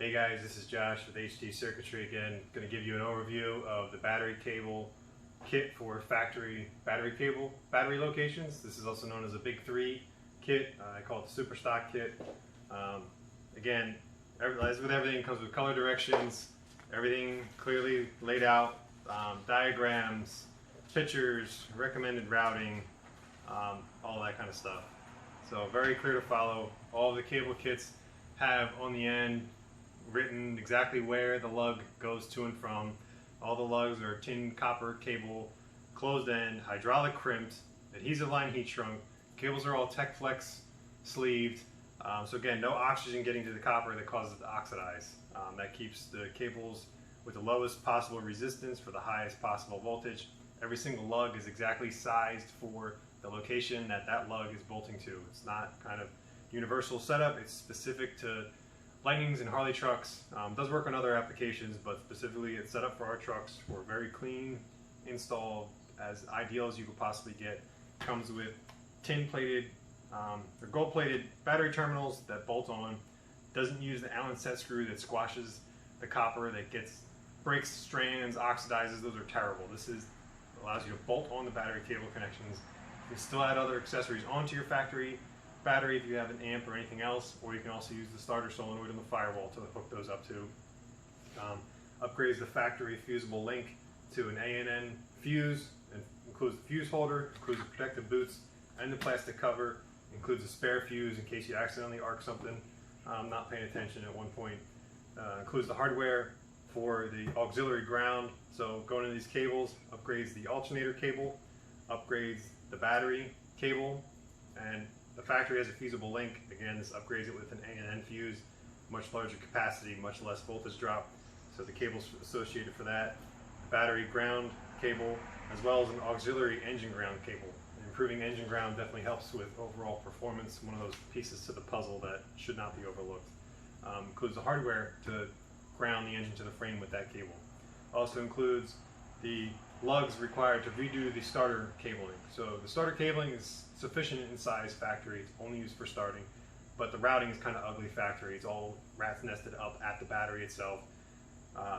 Hey guys, this is Josh with HDCircuitry again. Going to give you an overview of the battery cable kit for factory battery locations. This is also known as a Big 3 kit. I call it the Super Stock kit. Again, as with everything, it comes with color directions, everything clearly laid out, diagrams, pictures, recommended routing, all that kind of stuff. So very clear to follow. All of the cable kits have on the end written exactly where the lug goes to and from. All the lugs are tin copper cable, closed end, hydraulic crimped, adhesive line heat shrunk. Cables are all TechFlex sleeved. So again, no oxygen getting to the copper that causes it to oxidize. That keeps the cables with the lowest possible resistance for the highest possible voltage. Every single lug is exactly sized for the location that that lug is bolting to. It's not kind of universal setup. It's specific to Lightnings and Harley trucks. Does work on other applications, but specifically it's set up for our trucks for very clean install, as ideal as you could possibly get. Comes with tin plated or gold plated battery terminals that bolt on. Doesn't use the Allen set screw that squashes the copper, that breaks strands, oxidizes. Those are terrible. This allows you to bolt on the battery cable connections. You can still add other accessories onto your factory battery if you have an amp or anything else, or you can also use the starter solenoid on the firewall to hook those up to. Upgrades the factory fusible link to an ANN fuse, and includes the fuse holder, includes the protective boots and the plastic cover, includes a spare fuse in case you accidentally arc something, not paying attention at one point. Includes the hardware for the auxiliary ground, so going into these cables, upgrades the alternator cable, upgrades the battery cable, and the factory has a fusible link. Again, this upgrades it with an ANN fuse, much larger capacity, much less voltage drop, so the cable's associated for that. The battery ground cable, as well as an auxiliary engine ground cable. Improving engine ground definitely helps with overall performance, one of those pieces to the puzzle that should not be overlooked. Includes the hardware to ground the engine to the frame with that cable. Also includes the lugs required to redo the starter cabling. So the starter cabling is sufficient in size factory, it's only used for starting, but the routing is kind of ugly factory. It's all rat's nested up at the battery itself.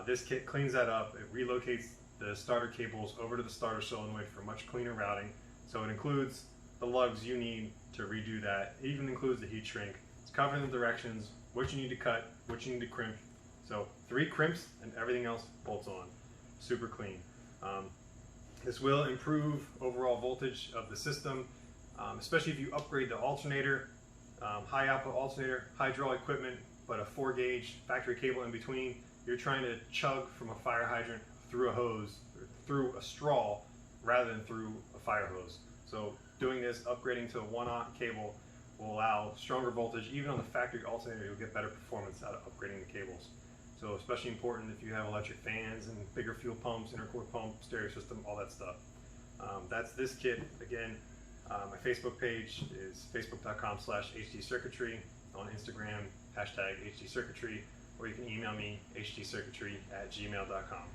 This kit cleans that up. It relocates the starter cables over to the starter solenoid for much cleaner routing. So it includes the lugs you need to redo that. It even includes the heat shrink. It's covering the directions, what you need to cut, what you need to crimp. So 3 crimps and everything else bolts on. Super clean. This will improve overall voltage of the system, especially if you upgrade the alternator, high output alternator, hydraulic equipment, but a 4-gauge factory cable in between. You're trying to chug from a fire hydrant through a hose, or through a straw, rather than through a fire hose. So doing this, upgrading to a 1-aught cable, will allow stronger voltage. Even on the factory alternator, you'll get better performance out of upgrading the cables. So especially important if you have electric fans and bigger fuel pumps, intercooler pump, stereo system, all that stuff. That's this kit. Again, my Facebook page is facebook.com/HDCircuitry. On Instagram, #HDCircuitry, or you can email me, hdcircuitry@gmail.com.